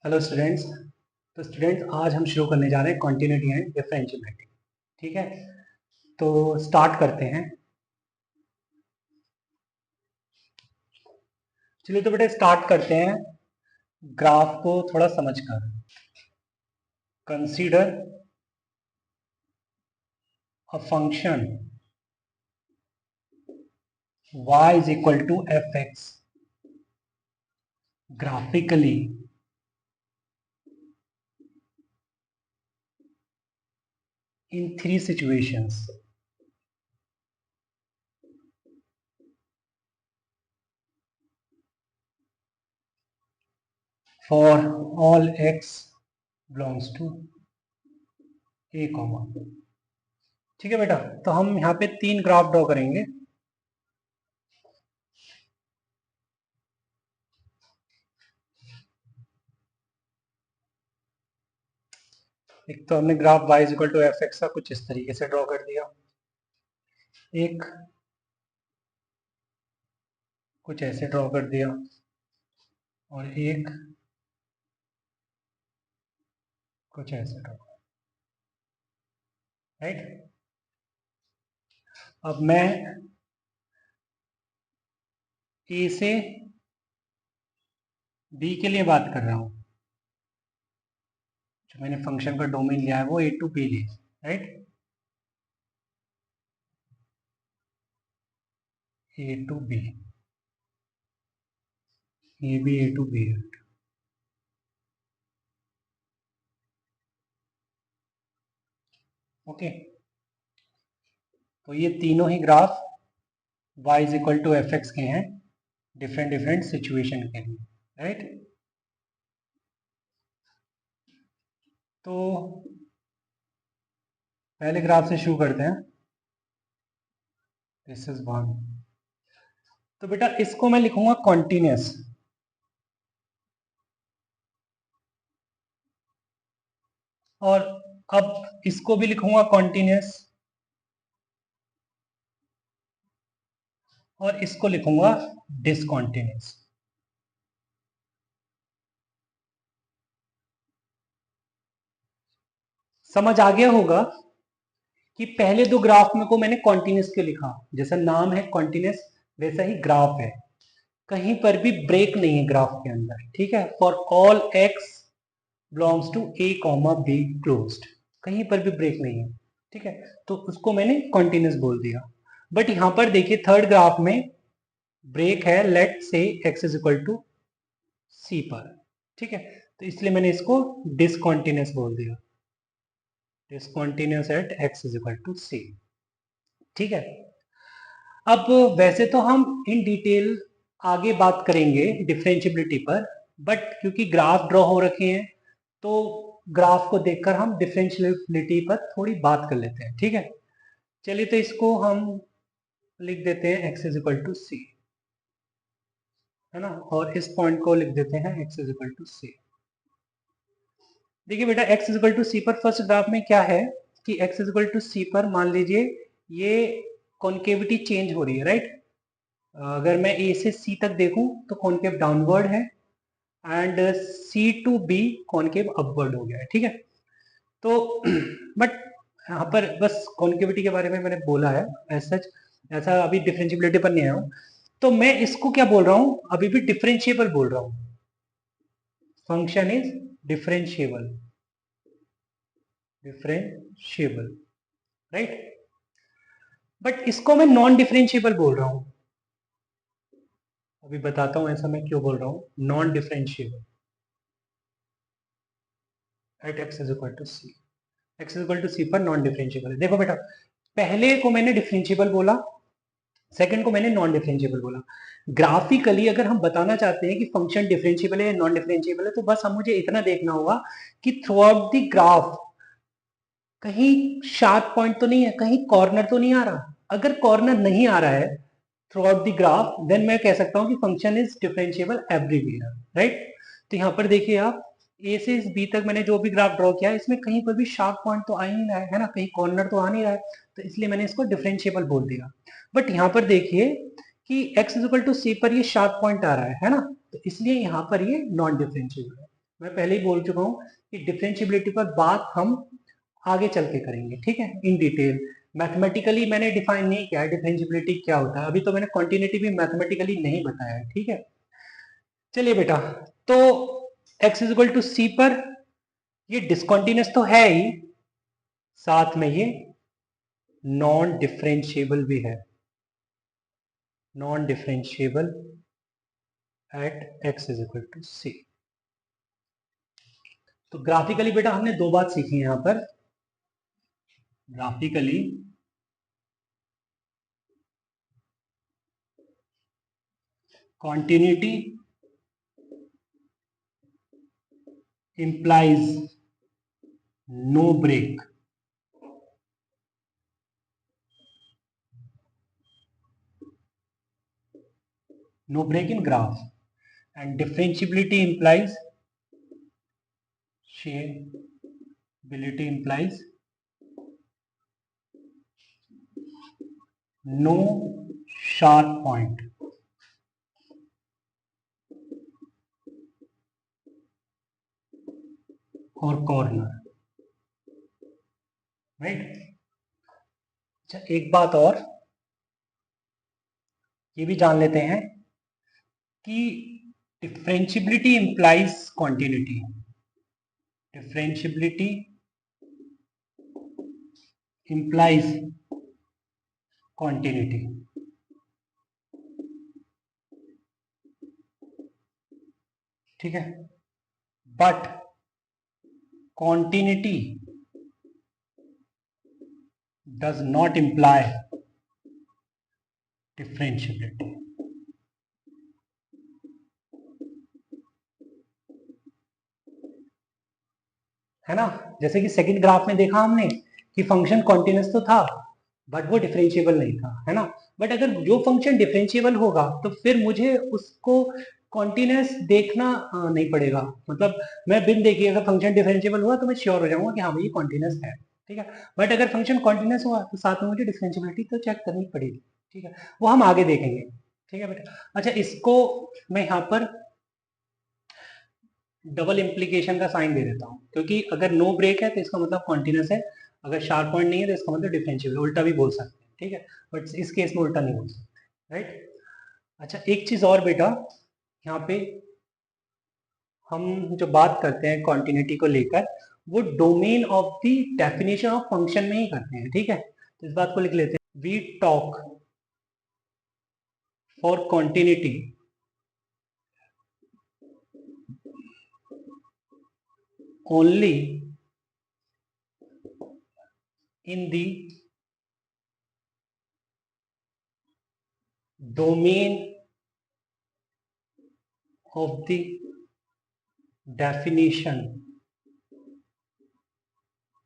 Hello students. तो students आज हम शुरू करने जा रहे हैं कॉन्टिन्यूटी एंड डिफरेंशिएबिलिटी। ठीक है, तो स्टार्ट करते हैं। चलिए तो बेटा स्टार्ट करते हैं ग्राफ को थोड़ा समझकर। Consider a function y is equal to fx graphically in three situations. For all x belongs to a comma। ठीक है बेटा, तो हम यहाँ पे तीन ग्राफ ड्रॉ करेंगे। एक तो हमने graph y equal to f x का कुछ इस तरीके से ड्रॉ कर दिया, एक कुछ ऐसे ड्रॉ कर दिया, और एक कुछ ऐसे ड्रॉ। राइट, अब मैं ए से बी के लिए बात कर रहा हूं। जो मैंने फंक्शन का डोमेन लिया है वो ए टू बी लिया। राइट, ए टू बी, ये भी ए टू बी है। ओके, तो ये तीनों ही graph y is equal to f x के हैं डिफरेंट डिफरेंट सिचुएशन के लिए। राइट, तो पहले ग्राफ से शुरू करते हैं। This is one. तो बेटा इसको मैं लिखूंगा कॉन्टिन्यूस, और अब इसको भी लिखूंगा कॉन्टिन्यूस, और इसको लिखूंगा डिसकॉन्टिन्यूस। समझ आ गया होगा कि पहले दो ग्राफ में को मैंने कॉन्टिन्यूस क्यों लिखा। जैसा नाम है कॉन्टिन्यूस, वैसा ही ग्राफ है, कहीं पर भी ब्रेक नहीं है ग्राफ के अंदर। ठीक है, for all x belongs to a comma b closed, कहीं पर भी ब्रेक नहीं है। ठीक है, तो उसको मैंने कॉन्टिन्यूस बोल दिया। बट यहां पर देखिए थर्ड ग्राफ में ब्रेक है, लेट से x is equal to c पर। ठीक है, तो इसलिए मैंने इसको डिसकॉन्टिन्यूस बोल दिया, discontinuous at x is equal to c. ठीक है, अब वैसे तो हम इन डिटेल आगे बात करेंगे डिफरेंशिएबिलिटी पर, बट क्योंकि ग्राफ ड्रॉ हो रखे हैं तो ग्राफ को देखकर हम डिफरेंशिएबिलिटी पर थोड़ी बात कर लेते हैं। ठीक है, चलिए तो इसको हम लिख देते हैं x इज इक्वल टू सी, है ना, और इस पॉइंट को लिख देते हैं x इज इक्वल टू सी। देखिए बेटा x is equal to c पर फर्स्ट ग्राफ में क्या है कि x is equal to c पर मान लीजिए ये कॉन्केविटी चेंज हो रही है। राइट, अगर मैं ए से सी तक देखूं तो कॉन्केव डाउनवर्ड है, and c to b concave upward हो गया है। ठीक है, तो बट यहाँ पर बस कॉन्केविटी के बारे में मैंने बोला है, ऐसा ऐसा अभी डिफरेंशिएबिलिटी पर नहीं आया हूँ। तो मैं इसको क्या बोल रहा हूँ, अभी भी डिफरेंशिएबल बोल रहा हूँ। Function is differentiable, differentiable. Right, but इसको मैं नॉन डिफरेंशिएबल बोल रहा हूं। अभी बताता हूं ऐसा मैं क्यों बोल रहा हूं non differentiable at x is equal to c. X is equal to c पर नॉन डिफरेंशिएबल है। देखो बेटा, पहले को मैंने डिफरेंशिएबल बोला, सेकंड को मैंने नॉन डिफरेंशिएबल बोला। ग्राफिकली अगर हम बताना चाहते हैं कि फंक्शन डिफरेंशिएबल है या नॉन डिफरेंशिएबल है, तो बस हम मुझे इतना देखना होगा कि थ्रू आउट द ग्राफ कहीं शार्प पॉइंट तो नहीं है, कहीं कॉर्नर तो नहीं आ रहा। अगर कॉर्नर नहीं आ रहा है throughout the graph, then मैं कह सकता हूं कि function is differentiable everywhere. Right, तो यहां पर देखिए आप, ए से बी तक मैंने जो भी ग्राफ ड्रॉ किया है इसमें कहीं पर भी शार्प पॉइंट तो आ ही नहीं रहा है ना, कहीं कॉर्नर तो आ नहीं रहा है, तो इसलिए मैंने इसको डिफरेंशिएबल बोल दिया। बट यहाँ पर देखिए कि x is equal to c पर ये शार्प पॉइंट आ रहा है ना, तो इसलिए यहाँ पर ये नॉन डिफरेंशिएबल है। मैं पहले ही बोल चुका हूँ कि डिफरेंशिएबिलिटी पर बात हम आगे चल के करेंगे, ठीक है, इन डिटेल। मैथमेटिकली मैंने डिफाइन नहीं किया है डिफरेंशिएबिलिटी क्या होता है, अभी तो मैंने क्वांटिटेटिव भी मैथमेटिकली नहीं बताया है, ठीक है। चलिए बेटा, तो x is equal to c पर ये डिसकंटिन्यूअस तो है ही, साथ में ये नॉन डिफरेंशिएबल भी है, non differentiable at x is equal to c. तो ग्राफिकली बेटा हमने दो बात सीखी है यहां पर। Graphically continuity implies no break, no break in graph, and differentiability implies shareability implies no sharp point और कॉर्नर, राइट। अच्छा एक बात और ये भी जान लेते हैं कि differentiability implies continuity, differentiability implies continuity, ठीक है, but continuity does not imply differentiability, है ना। जैसे कि सेकंड ग्राफ में देखा हमने कि फंक्शन कॉन्टिन्यूअस तो था बट वो डिफरेंशिएबल नहीं था, है ना। बट अगर जो फंक्शन डिफरेंशिएबल होगा तो फिर मुझे उसको कॉन्टिन्यूअस देखना नहीं पड़ेगा, मतलब मैं बिन देखे अगर फंक्शन डिफरेंशिएबल हुआ तो मैं श्योर हो जाऊंगा कि हाँ भाई ये कॉन्टिन्यूअस है, ठीक है। बट अगर फंक्शन कॉन्टिन्यूअस हुआ तो साथ में मुझे डिफरेंशिएबिलिटी तो चेक करनी पड़ेगी, ठीक है, वो हम आगे देखेंगे, ठीक है बेटा। अच्छा इसको मैं यहाँ पर डबल इंप्लीकेशन का साइन दे देता हूँ, क्योंकि अगर नो ब्रेक है तो इसका मतलब कॉन्टिन्यूस है, अगर शार्प पॉइंट नहीं है तो इसका मतलब डिफरेंशिएबल, उल्टा भी बोल सकते हैं, ठीक है, बट इस केस में उल्टा नहीं बोल सकते, राइट। अच्छा एक चीज और बेटा, यहाँ पे हम जो बात करते हैं कॉन्टिन्यूटी को लेकर वो domain of the definition of function में ही करते हैं, ठीक है, तो इस बात को लिख लेते हैं। We talk for continuity only in the domain of the definition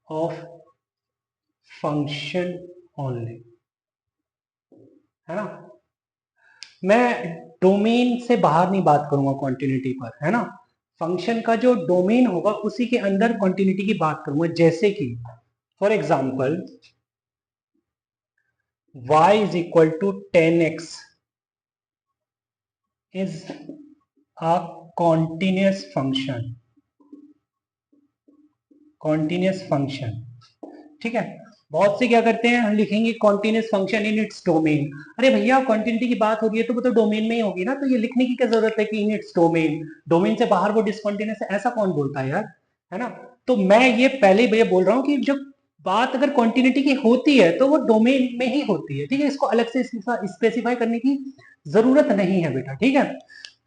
of function only, है ना। मैं डोमेन से बाहर नहीं बात करूंगा कॉन्टिन्यूटी पर, है ना। फंक्शन का जो डोमेन होगा उसी के अंदर कॉन्टिन्यूटी की बात करूंगा, जैसे कि for example y is equal to 10x is a continuous function, continuous function, ठीक है। बहुत से क्या करते हैं, हम लिखेंगे continuous function in its domain. अरे भैया कॉन्टिन्यूटी की बात हो रही है तो वो तो डोमेन में ही होगी ना, तो ये लिखने की क्या जरूरत है कि इन इट्स डोमेन, डोमेन से बाहर वो डिसकंटिन्यूस है, ऐसा कौन बोलता है यार, है ना। तो मैं ये पहले भैया बोल रहा हूँ कि जब बात अगर कॉन्टिन्यूटी की होती है तो वो डोमेन में ही होती है, ठीक है, इसको अलग से स्पेसिफाई करने की जरूरत नहीं है बेटा, ठीक है।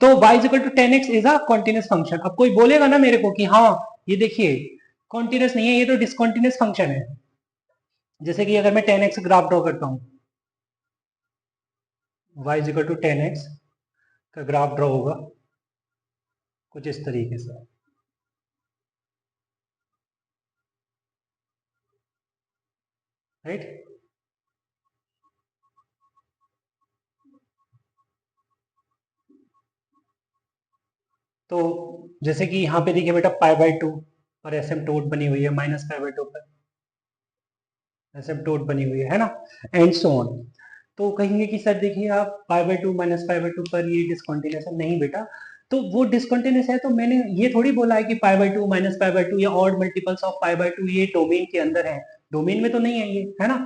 तो y is equal to 10x is a continuous function. अब कोई बोलेगा ना मेरे को कि हाँ ये देखिए कॉन्टिन्यूस नहीं है, ये तो डिसकंटिन्यूस फंक्शन है। जैसे कि अगर मैं 10x ग्राफ ड्रॉ करता हूं, y is equal to 10x का ग्राफ ड्रॉ होगा कुछ इस तरीके से, राइट। तो जैसे कि यहाँ पे देखिए बेटा π/2 पर एसिम्प्टोट बनी हुई है, -π/2 पर एसिम्प्टोट बनी हुई है ना, एंड सो ऑन। तो कहेंगे कि सर देखिए आप π/2 -π/2 पर ये डिसकंटिन्यूस है, नहीं बेटा। तो वो डिसकंटिन्यूस है, तो मैंने ये थोड़ी बोला है कि pi by two minus pi by two या odd multiples of pi by two ये डोमेन के अंदर है, डोमेन में तो नहीं है ये, है ना।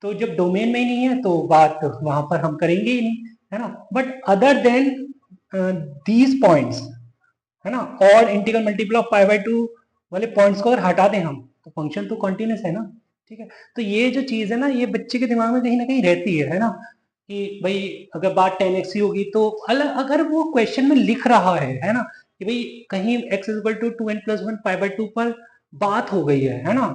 तो जब डोमेन में ही नहीं है तो बात वहां पर हम करेंगे ही नहीं, है ना। But other than these points, है ना, और integral multiple of pi by to वाले पॉइंट्स को अगर हटा दें हम तो फंक्शन तो कॉन्टिन्यूस है ना, ठीक है। तो ये जो चीज है ना, ये बच्चे के दिमाग में कहीं ना कहीं रहती है ना, कि भाई अगर बात 10x ही होगी तो अलग, अगर वो क्वेश्चन में लिख रहा है ना, कि भाई कहीं x is equal to 2n+1 pi by 2 पर बात हो गई है ना,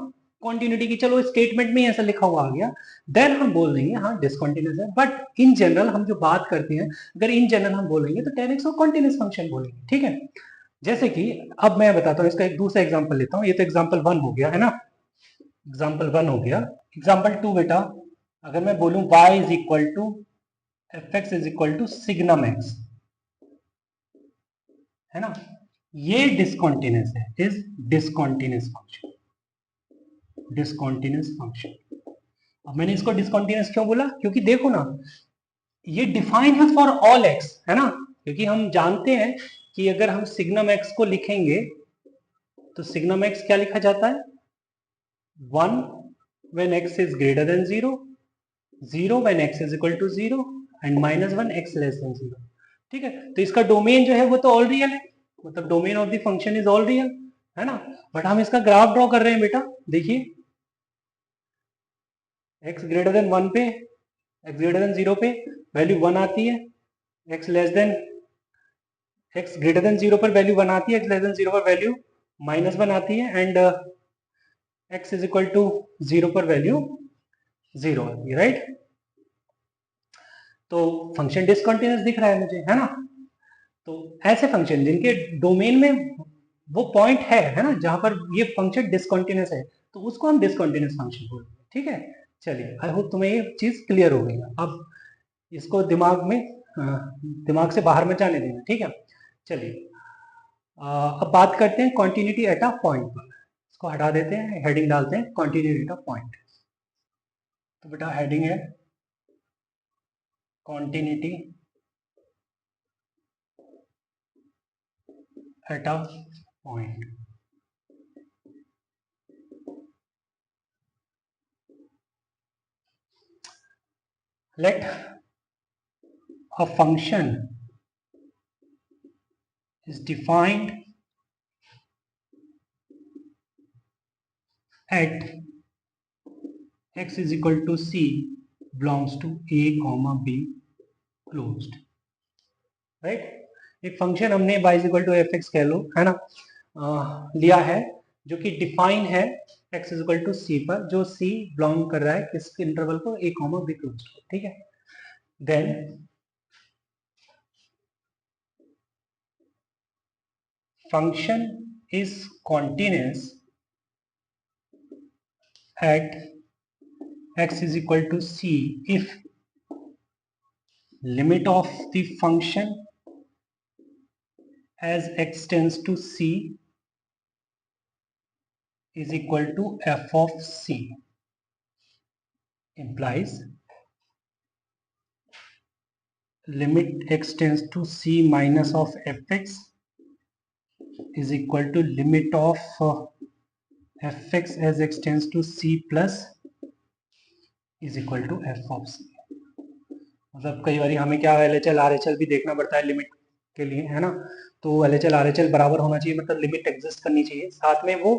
कॉन्टिन्यूटी की, चलो स्टेटमेंट में ऐसा लिखा हुआ आ गया, देन हम बोल देंगे हाँ डिसकंटिन्यूस है। बट इन जनरल हम जो बात करते हैं, अगर इन जनरल हम बोलेंगे तो 10x को कॉन्टिन्यूस फंक्शन बोलेंगे, ठीक है। जैसे कि अब मैं बताता हूँ, इसका एक दूसरा एग्जांपल लेता हूँ, ये तो एग्जांपल 1 हो गया, है ना, एग्जांपल 1 हो गया। एग्जांपल 2 बेटा, अगर मैं बोलूं y is equal to fx is equal to signum x, है ना, ये डिसकंटिन्यूस है, is discontinuous function, discontinuous function. अब मैंने इसको डिसकंटिन्यूस क्यों बोला, क्योंकि देखो ना, ये डिफाइन है फॉर ऑल x, है ना, क्योंकि हम जानते हैं कि अगर हम सिग्नम x को लिखेंगे तो सिग्नम x क्या लिखा जाता है, 1 when x is greater than 0, 0 when x is equal to 0 and -1 x less than 0, ठीक है। तो इसका डोमेन जो है वो तो ऑल रियल है, मतलब domain of the function is all real, है ना। बट हम इसका ग्राफ ड्रॉ कर रहे हैं बेटा, देखिए x ग्रेटर देन 1 पे, x ग्रेटर देन 0 पे वैल्यू 1 आती है, x less then, x greater than 0 पर वैल्यू 1 आती है, x लेस देन 0 पर वैल्यू -1 आती है, and x is equal to 0 पर वैल्यू 0 आती है, राइट। तो फंक्शन डिसकंटिन्यूस दिख रहा है मुझे, है ना। तो ऐसे फंक्शन जिनके डोमेन में वो पॉइंट है ना, जहां पर ये फंक्शन डिसकंटिन्यूस है, तो उसको हम डिसकंटिन्यूस फंक्शन बोलते हैं, ठीक है। चलिए, आई होप तुम्हें ये चीज क्लियर हो गई। अब इसको दिमाग में दिमाग से बाहर मत जाने देना, ठीक है। चलिए, अब बात करते हैं कॉन्टिन्यूटी एट अ पॉइंट पर। इसको हटा देते हैं, हेडिंग डालते हैं कॉन्टिन्यूटी एट अ पॉइंट। तो बेटा हेडिंग है continuity at a point. Let a function is defined at x is equal to c belongs to a comma b closed, right। एक फंक्शन हमने y is equal to fx कह लो, है ना, लिया है, जो कि डिफाइन है x is equal to c पर, जो c बिलोंग कर रहा है किस इंटरवल को, a comma b closed, ठीक है। Then function is continuous at x is equal to c if limit of the function as x tends to c is equal to f of c, implies limit x tends to c minus of fx is equal to limit of fx as x tends to c plus is equal to f of c। मतलब कई बार हमें क्या LHL RHL भी देखना पड़ता है limit के लिए, है ना। तो LHL RHL बराबर होना चाहिए, मतलब लिमिट एग्जिस्ट करनी चाहिए, साथ में वो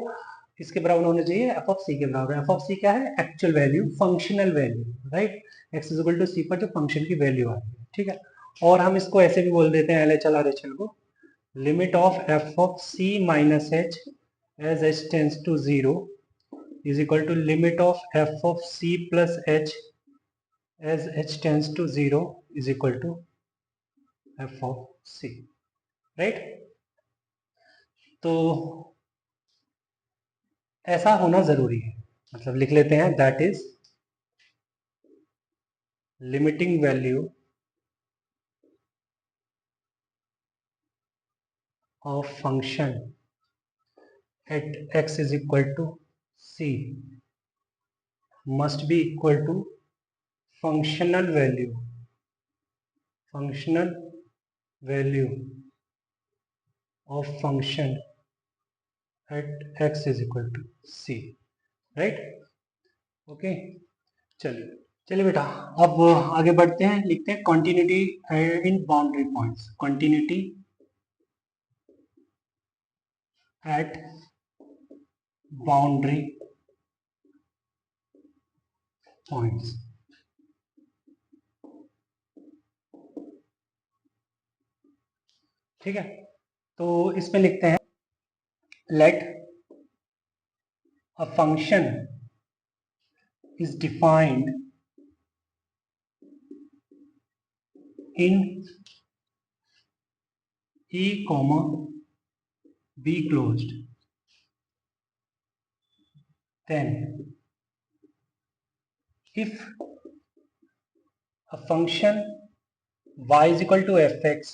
इसके बराबर होना चाहिए एफ ऑफ सी के बराबर। एफ ऑफ सी क्या है, actual value, functional value, right. X is equal to c पर जो फंक्शन की वैल्यू आ रही है, ठीक है। और हम इसको ऐसे भी बोल देते हैं LHL RHL को, limit of f of c minus h as h tends to 0 is equal to limit of f of c plus h as h tends to 0 is equal to f of c, right। तो ऐसा होना जरूरी है, मतलब लिख लेते हैं that is limiting value of function at x is equal to c must be equal to functional value of function at x is equal to c, right. Okay, चलिए चलिए बेटा, अब आगे बढ़ते हैं, लिखते हैं continuity in boundary points, continuity at boundary points. ठीक है, तो इसमें लिखते हैं let a function is defined in a comma b closed, then if a function y is equal to fx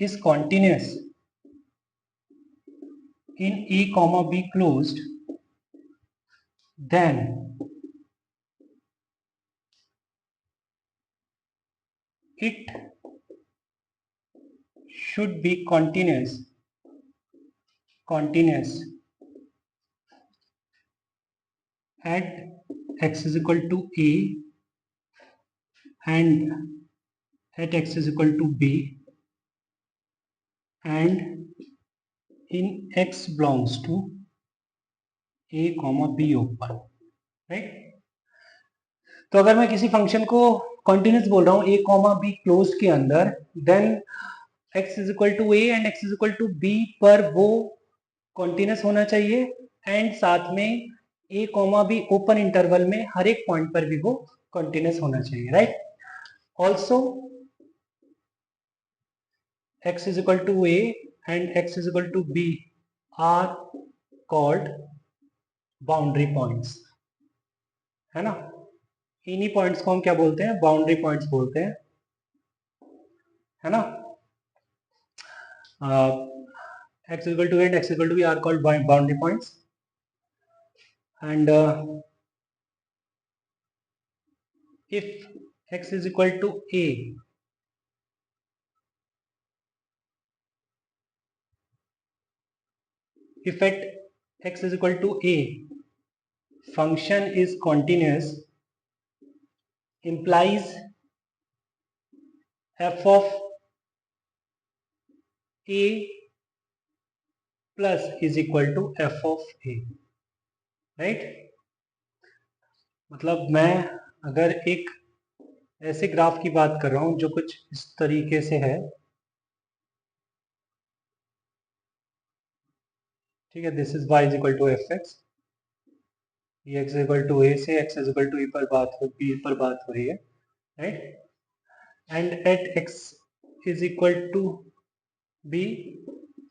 is continuous in a comma b closed, then it should be continuous at x is equal to a and at x is equal to b and in x belongs to a comma b open, right. तो अगर मैं किसी function को continuous बोल रहा हूँ a comma b close के अंदर, then x is equal to a and x is equal to b पर वो कॉन्टिन्यूस होना चाहिए, एंड साथ में a comma b open interval में हर एक पॉइंट पर भी वो कॉन्टिन्यूस होना चाहिए, right. Also x is equal to a and x is equal to b are called boundary points, है ना। इन्हीं पॉइंट्स को हम क्या बोलते हैं, बाउंड्री पॉइंट्स बोलते हैं, है ना। x is equal to a and x is equal to b are called boundary points, and if x is equal to a, if at x is equal to a function is continuous, implies f of a plus is equal to f of a, right. मतलब मैं अगर एक ऐसे graph की बात कर रहा हूं जो कुछ इस तरीके से है, ठीक है, this is y is equal to f x, ये x इक्वल टू a से x is equal to e पर बात हो, b पर बात हो रही है, right. And at x is equal to b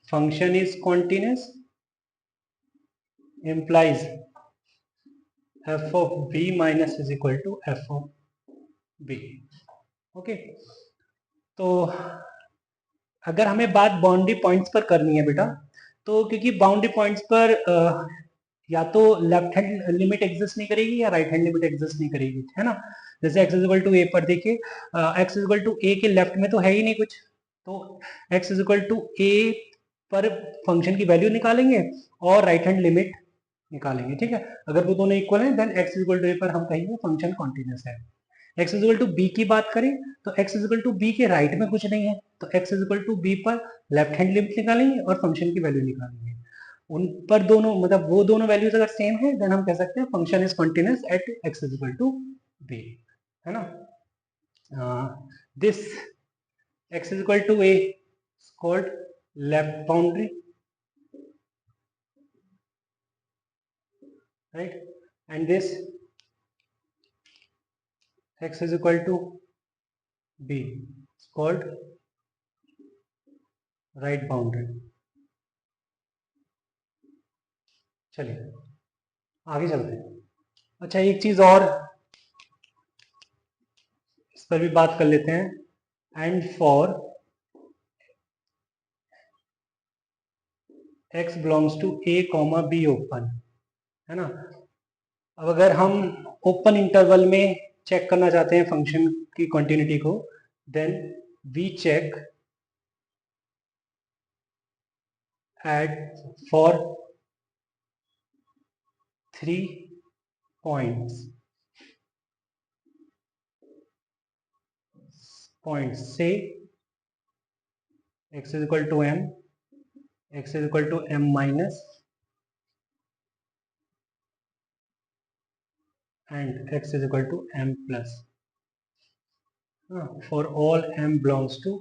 function is continuous, implies f of b minus is equal to f of b, okay. तो अगर हमें बात बाउंड्री पॉइंट्स पर करनी है बेटा, तो क्योंकि बाउंड्री पॉइंट्स पर या तो लेफ्ट हैंड लिमिट एग्जिस्ट नहीं करेगी या राइट हैंड लिमिट एग्जिस्ट नहीं करेगी, है ना। जैसे x is equal to a पर देखिए, x is equal to a के लेफ्ट में तो है ही नहीं कुछ, तो x is equal to a पर फंक्शन की वैल्यू निकालेंगे और राइट हैंड लिमिट निकालेंगे, ठीक है। अगर वो दोनों इक्वल हैं then x is equal to a पर हम कहेंगे फंक्शन कॉन्टिन्यूस है। x is equal to b की बात करें तो x is equal to b के राइट में कुछ नहीं है, तो x is equal to b पर लेफ्ट हैंड लिमिट निकालेंगे और फंक्शन की वैल्यू निकालेंगे। उन पर दोनों मतलब वो दोनों वैल्यूज अगर सेम है देन हम कह सकते हैं function is continuous at x is equal to b, है ना। This x is equal to a is called left boundary, right, and this x is equal to b is called right boundary। चलिए आगे चलते हैं। अच्छा, एक चीज और इस पर भी बात कर लेते हैं, and for x belongs to a comma b open, है ना। अब अगर हम ओपन इंटरवल में चेक करना चाहते हैं फंक्शन की कंटिन्यूटी को, then we check at for 3 points say x is equal to m, x is equal to m minus and x is equal to m plus for all m belongs to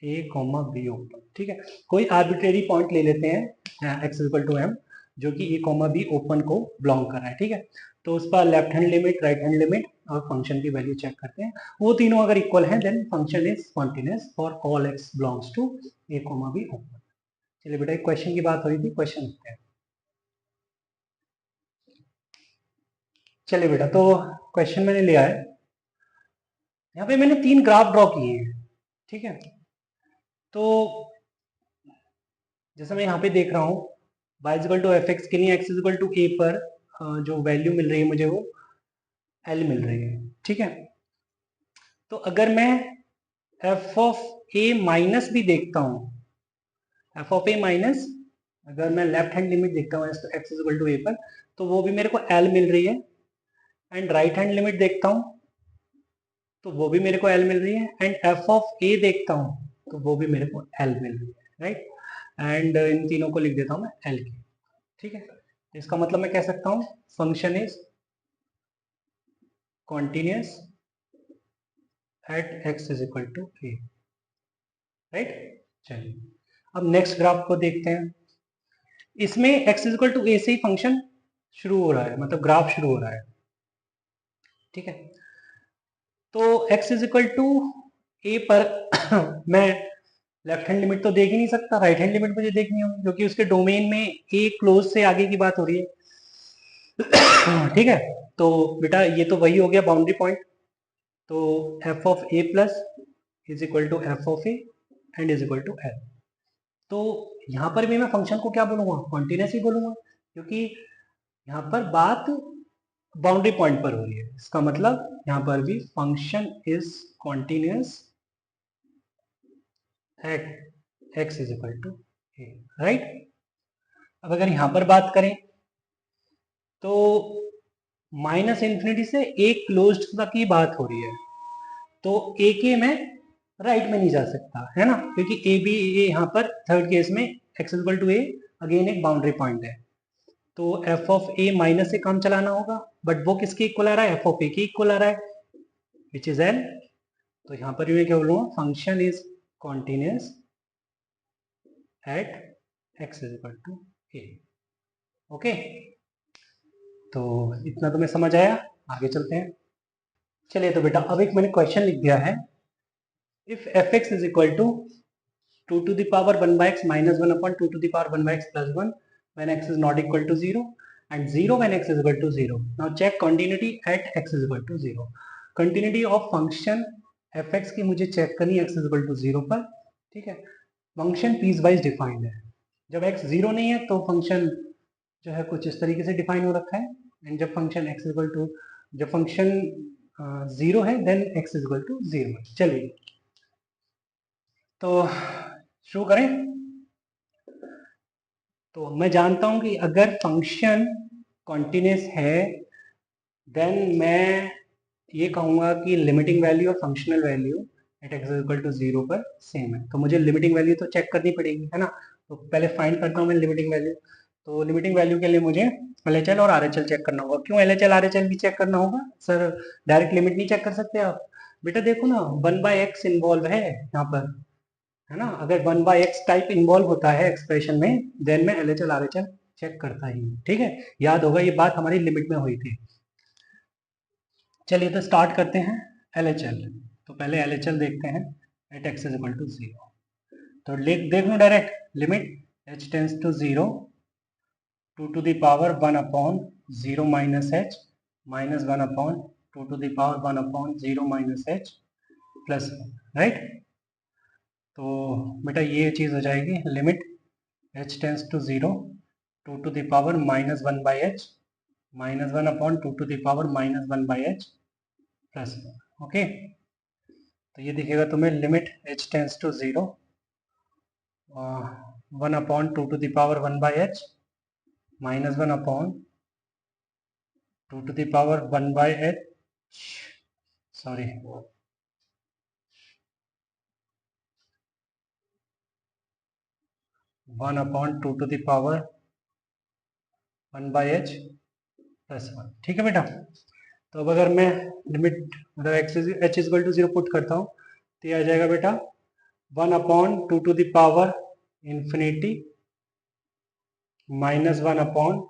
a comma b open. ठीक है, कोई arbitrary point ले लेते हैं x equal to m जो कि a comma b open को belong कर रहा है। ठीक है, तो उस पर left hand limit, right hand limit और फंक्शन की वैल्यू चेक करते हैं। वो तीनों अगर इक्वल हैं then function is continuous for all x belongs to a comma b open. चलिए बेटा, एक क्वेश्चन की बात हो रही थी, क्वेश्चन लिखते हैं। चलिए बेटा, तो क्वेश्चन मैंने लिया है, यहाँ पे मैंने 3 ग्राफ ड्रॉ किए हैं। ठीक है, तो जैसा मैं यहाँ पे देख रहा हूँ y equal to f x के लिए x इक्वल टू ए पर जो वैल्यू मिल रही है मुझे वो l मिल रही है। ठीक है, तो अगर मैं f ऑफ a माइनस भी देखता हूँ, f ऑफ a माइनस अगर मैं लेफ्ट हैंड लिमिट देखता हूँ x इक्वल टू a पर, तो वो भी मेरे को l मिल रही है। एंड राइट हैंड लिमिट देखता हूँ तो वो भी मेरे को l मिल रही है। एंड f ऑफ a देखता हूँ तो वो भी मेरे को l मिल रही है। राइट, एंड इन तीनों को लिख देता हूँ मैं l के। ठीक है, इसका मतलब मैं कह सकता हूँ function is continuous at x is equal to a। Right, चलिए अब नेक्स्ट ग्राफ को देखते हैं। इसमें x is equal to a से ही फंक्शन शुरू हो रहा है, मतलब ग्राफ शुरू हो रहा है। ठीक है, तो x is equal to a पर मैं लेफ्ट हैंड लिमिट तो देख ही नहीं सकता, राइट हैंड लिमिट मुझे देखनी होगी क्योंकि उसके डोमेन में a क्लोज से आगे की बात हो रही है। ठीक है, तो बेटा ये तो वही हो गया बाउंड्री पॉइंट। तो f of a plus is equal to f of a and is equal to l। तो यहाँ पर भी मैं फंक्शन को क्या बोलूंगा, कॉन्टिन्यूअस ही बोलूंगा, क्योंकि यहाँ पर बात बाउंड्री पॉइंट पर हो रही है। इसका मतलब यहाँ पर भी function is continuous at x is equal to a। Right, अब अगर यहाँ पर बात करें तो माइनस इन्फिनिटी से a क्लोज्ड तक की बात हो रही है, तो a के मैं राइट में नहीं जा सकता है ना, क्योंकि ए बी यहाँ पर थर्ड केस में x equal to a again एक बाउंड्री पॉइंट है। तो f ऑफ a माइनस से काम चलाना होगा, बट वो किसके इक्वल आ रहा है, f ऑफ a के इक्वल आ रहा है विच इज l। तो यहाँ पर मैं क्या बोलूँगा, function is continuous at x is equal to a। Okay, तो इतना तो मैं समझ आया, आगे चलते हैं। चलिए तो बेटा अब एक मैंने क्वेश्चन लिख दिया है, if f x is equal to 2 to the power 1 by x minus 1 upon 2 to the power 1 by x plus 1 when x is not equal to 0 and 0 when x is equal to 0. Now check continuity at x is equal to 0. Continuity of function fx की मुझे check करनी है x is equal to 0 पर। ठीक है, function piece wise defined है। जब x 0 नहीं है तो फंक्शन जो है कुछ इस तरीके से डिफाइन हो रखा है, एंड जब फंक्शन x इक्वल टू, जब फंक्शन 0 है देन x इक्वल टू 0। चलिए तो शुरू करें। तो मैं जानता हूं कि अगर फंक्शन कॉन्टिन्यूअस है देन मैं ये कहूंगा कि लिमिटिंग वैल्यू और functional value at x equal to 0 पर सेम है। तो मुझे लिमिटिंग वैल्यू तो चेक करनी पड़ेगी, है ना। तो पहले फाइंड करता हूँ मैं लिमिटिंग वैल्यू। तो लिमिटिंग वैल्यू के लिए मुझे LHL और RHL चेक करना होगा। क्यों LHL RHL भी चेक करना होगा सर, डायरेक्ट लिमिट नहीं चेक कर सकते आप? बेटा देखो ना, 1/x इन्वॉल्व है यहाँ पर, है ना। अगर 1/x टाइप इन्वॉल्व होता है एक्सप्रेशन में देन मैं LHL RHL चेक करता ही हूँ। ठीक है, याद होगा ये बात हमारी लिमिट में हुई थी। चलिए तो स्टार्ट करते हैं LHL। तो पहले LHL देखते हैं at x is equal to 0। तो देख लो direct limit h tends to 0 2 to the power 1 upon 0 minus h minus 1 upon 2 to the power 1 upon 0 minus h plus 1। Right, तो बेटा ये चीज़ हो जाएगी limit h tends to 0 2 to the power minus 1 by h minus 1 upon 2 to the power minus 1 by h plus 1। Okay, तो ये दिखेगा तुम्हें limit h tends to 0 1/2 minus 1/2 sorry 1/2 plus 1। ठीक है बेटा, तो अब अगर मैं लिमिट मतलब h is equal to 0 put करता हूँ तो ये आ जाएगा बेटा 1/2 माइनस 1/2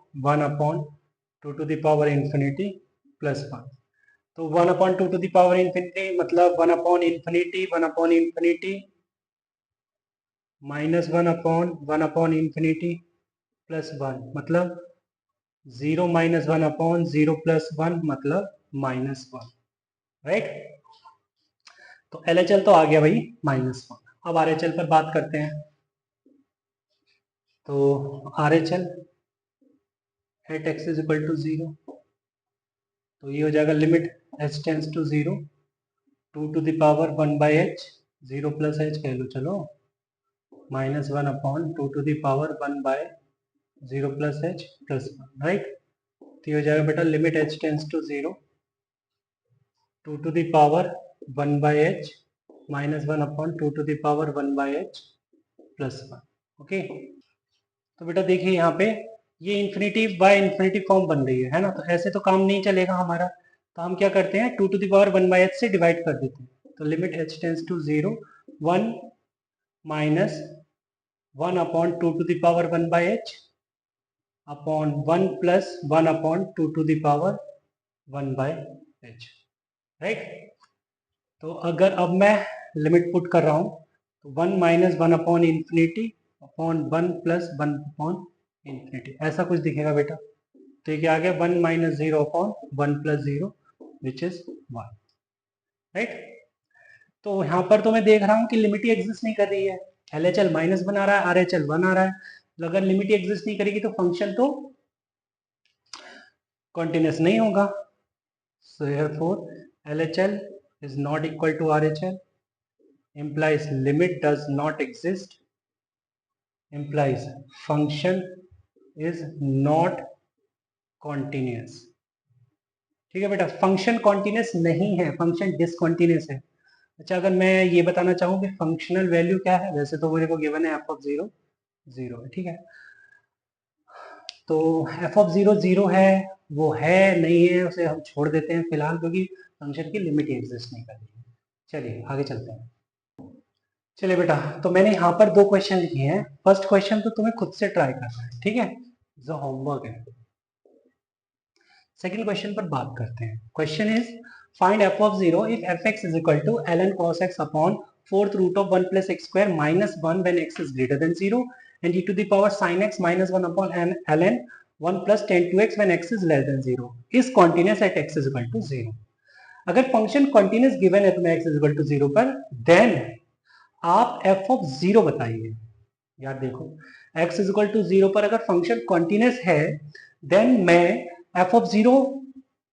प्लस 1। तो 1/2 मतलब 1/1 माइनस 1/1 प्लस 1 मतलब 0 माइनस 1/0 प्लस 1 मतलब -1, राइट। तो LHL तो आ गया भाई -1। अब RHL पर बात करते हैं। तो RHL at x is equal to 0, तो ये हो जाएगा limit h tends to 0 2^1/h 0 plus h कह लो चलो -1/2^1/0 प्लस h प्लस 1, राइट। तो ये हो जाएगा बेटा limit h tends to 0 2^1/h -1/2^1/h plus 1। Okay, तो बेटा देखिए यहाँ पे ये इंफिनिटी बाय इंफिनिटी फॉर्म बन रही है ना, तो ऐसे तो काम नहीं चलेगा हमारा। तो हम क्या करते हैं 2^1/h से डिवाइड कर देते हैं। तो limit h tends to 0 1 minus 1/2^1/h upon 1 plus 1/2^1/h, right. तो अगर अब मैं लिमिट पुट कर रहा हूँ तो 1 minus 1 upon infinity upon 1 plus 1 upon infinity, ऐसा कुछ दिखेगा बेटा। तो ये क्या आ गया 1 minus 0 upon 1 plus 0 which is 1, right. तो यहाँ पर तो मैं देख रहा हूँ कि लिमिट ही एग्जिस्ट नहीं कर रही है। LHL माइनस बना रहा है, RHL 1 आ रहा है। तो अगर लिमिट ही एग्जिस्ट नहीं करेगी तो फंक्शन तो कॉन्टिन्यूस नहीं होगा। सो therefore LHL is not equal to RHL, implies limit does not exist, implies function is not continuous। ठीक है बेटा, फंक्शन कॉन्टिन्यूस नहीं है, फंक्शन डिसकॉन्टिन्यूस है। अच्छा, अगर मैं ये बताना चाहूँ कि फंक्शनल वैल्यू क्या है, वैसे तो मेरे को गिवन है f(0) 0 है, ठीक है। तो f(0) 0 है, वो है नहीं है उसे हम छोड़ देते हैं फिलहाल, क्योंकि फंक्शन की लिमिट एग्जिस्ट नहीं कर रही है। चलिए आगे चलते हैं। चलिए बेटा, तो मैंने यहाँ पर 2 क्वेश्चन लिखे हैं। फर्स्ट क्वेश्चन तो तुम्हें खुद से ट्राई करना है, ठीक है, जो होमवर्क है। सेकंड क्वेश्चन पर बात करते हैं। Question is find f(0) if fx is equal to ln cos x upon 4th root of 1 plus x square minus 1 when x is greater than 0 and e to the power sin x minus 1 upon ln 1 plus tan 2x when x is less than 0 is continuous at x is equal to 0। अगर function continuous given है तुम्हें x is equal to 0 पर, then आप f(0) बताइए। यार देखो, x is equal to 0 पर अगर फंक्शन कंटिन्यूस है, देन मैं f(0)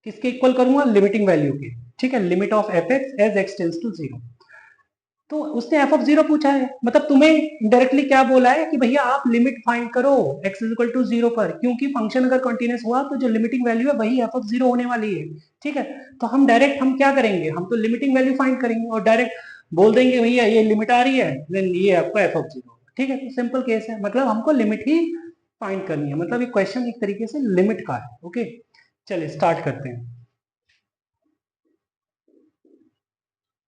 किसके इक्वल करूंगा, लिमिटिंग वैल्यू के, ठीक है, limit of fx as x tends to 0। तो उसने f(0) पूछा है, मतलब तुम्हें डायरेक्टली क्या बोला है कि भैया आप लिमिट फाइंड करो x इज इक्वल टू 0 पर, क्योंकि फंक्शन अगर कंटिन्यूस हुआ तो जो लिमिटिंग वैल्यू है वही f(0) होने वाली है, ठीक है। तो हम डायरेक्ट हम क्या करेंगे, हम तो लिमिटिंग वैल्यू फाइंड करेंगे और डायरेक्ट बोल देंगे भैया ये लिमिट आ रही है, देन ये आपका f(0), ठीक है। तो सिंपल केस है, मतलब हमको लिमिट ही फाइंड करनी है, मतलब ये क्वेश्चन एक तरीके से लिमिट का है। ओके, चलिए स्टार्ट करते हैं।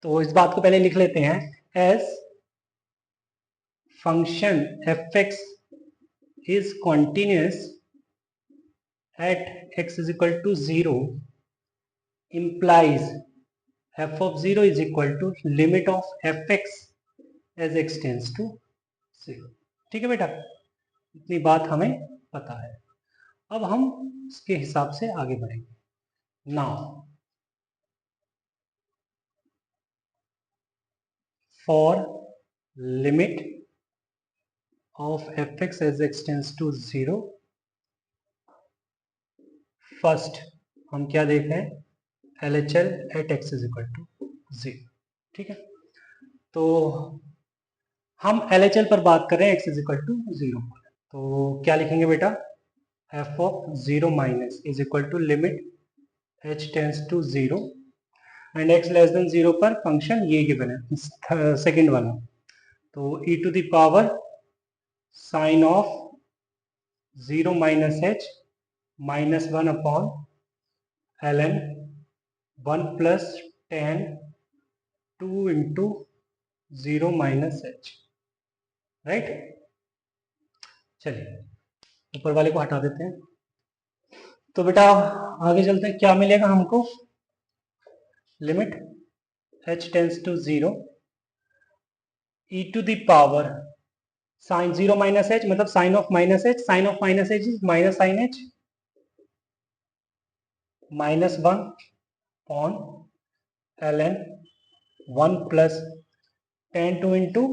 तो इस बात को पहले लिख लेते हैं, as function fx is continuous at x is equal to 0 implies f(0) is equal to limit of fx as x tends to 0। ठीक है बेटा, इतनी बात हमें पता है। अब हम इसके हिसाब से आगे बढ़ेंगे। Now for limit of fx as x tends to 0, first हम क्या देख रहे हैं, LHL at x is equal to 0, ठीक है। तो हम LHL पर बात कर रहे हैं x इज इक्वल टू 0, तो क्या लिखेंगे बेटा, f of 0 minus is equal to limit h tends to 0 and x less than 0 पर फंक्शन ये गिवन है सेकंड वाला, तो e to the power sine of 0 minus h minus 1 upon ln 1 plus tan 2 into 0 minus h, right. चलिए ऊपर वाले को हटा देते हैं, तो बेटा आगे चलते हैं, क्या मिलेगा हमको, limit h tends to 0 e to the power sine 0 minus h मतलब sine of minus h, sine of minus h is minus sine h minus 1 upon ln 1 plus tan 2 into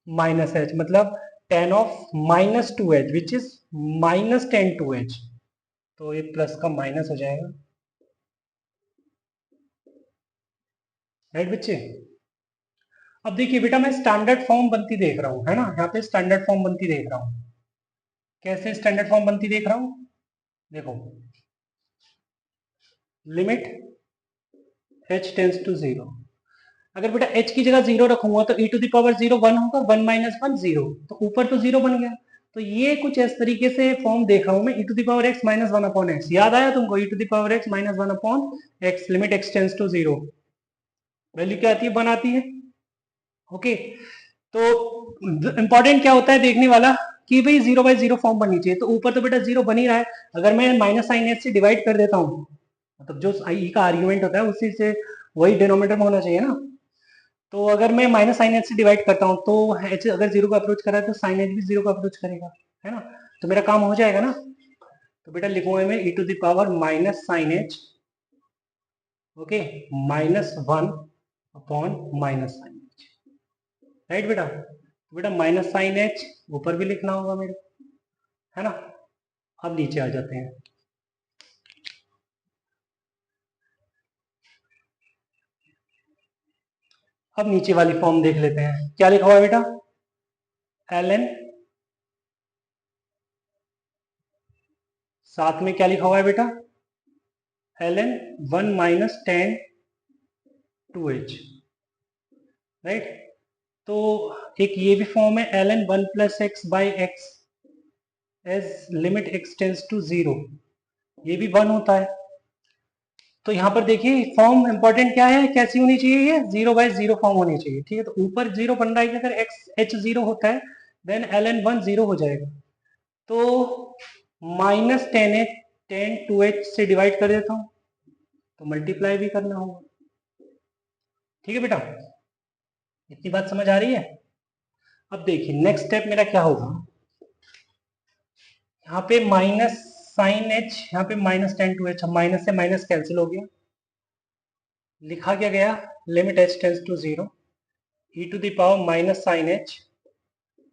minus h मतलब tan of minus 2h which is minus tan 2h, तो ये plus का minus हो जाएगा, right बच्चे। अब देखिए बेटा मैं स्टैंडर्ड फॉर्म बनती देख रहा हूं, है ना, यहाँ पे स्टैंडर्ड फॉर्म बनती देख रहा हूं। कैसे स्टैंडर्ड फॉर्म बनती देख रहा हूं, देखो लिमिट h टेंस टू 0, अगर बेटा h की जगह 0 रखूंगा तो e टू द पावर 0 1 होगा, 1 माइनस 1 0, तो ऊपर तो 0 बन गया, तो ये कुछ इस तरीके से फॉर्म देख रहा हूं मैं, e to the power x minus 1 upon x, याद आया तुमको, e to the power x minus 1 upon x, limit x tends to 0, value क्या आती है, 1 आती है, ओके। तो इंपॉर्टेंट क्या होता है देखने वाला कि भाई 0/0 फॉर्म बननी चाहिए, तो ऊपर तो बेटा 0 बन ही रहा है, अगर मैं माइनस साइन एच से डिवाइड कर देता हूँ, मतलब जो ई का आर्ग्यूमेंट होता है उसी से वही डिनोमिनेटर में होना चाहिए ना, तो अगर मैं माइनस साइन एच से डिवाइड करता हूँ तो एच अगर 0 को अप्रोच करा है तो साइन एच भी 0 को अप्रोच करेगा, है ना, तो मेरा काम हो जाएगा ना, तो बेटा लिखूंगा मैं e to the power minus sine h, okay, minus 1 upon minus sine h, right बेटा, तो बेटा माइनस साइन एच ऊपर भी लिखना होगा मेरे, है ना। अब नीचे आ जाते हैं, अब नीचे वाली फॉर्म देख लेते हैं, क्या लिखा हुआ है बेटा, ln, साथ में क्या लिखा हुआ है बेटा, ln 1 minus tan 2h, right. तो एक ये भी फॉर्म है ln 1 plus x by x as limit x tends to 0, ये भी 1 होता है, तो यहाँ पर देखिए फॉर्म इंपॉर्टेंट क्या है, कैसी होनी चाहिए, ये 0/0 फॉर्म होनी चाहिए, ठीक है, तो ऊपर 0 बन रहा है कि अगर x h 0 होता है देन ln 1 0 हो जाएगा, तो माइनस टेन 2h से डिवाइड कर देता हूँ, तो मल्टीप्लाई भी करना होगा, ठीक है बेटा, इतनी बात समझ आ रही है। अब देखिए नेक्स्ट स्टेप मेरा क्या होगा, यहाँ पे माइनस साइन एच, यहाँ पे माइनस टेन 2h, माइनस से माइनस कैंसिल हो गया, लिखा क्या गया, limit h tends to 0 e to the power minus sine h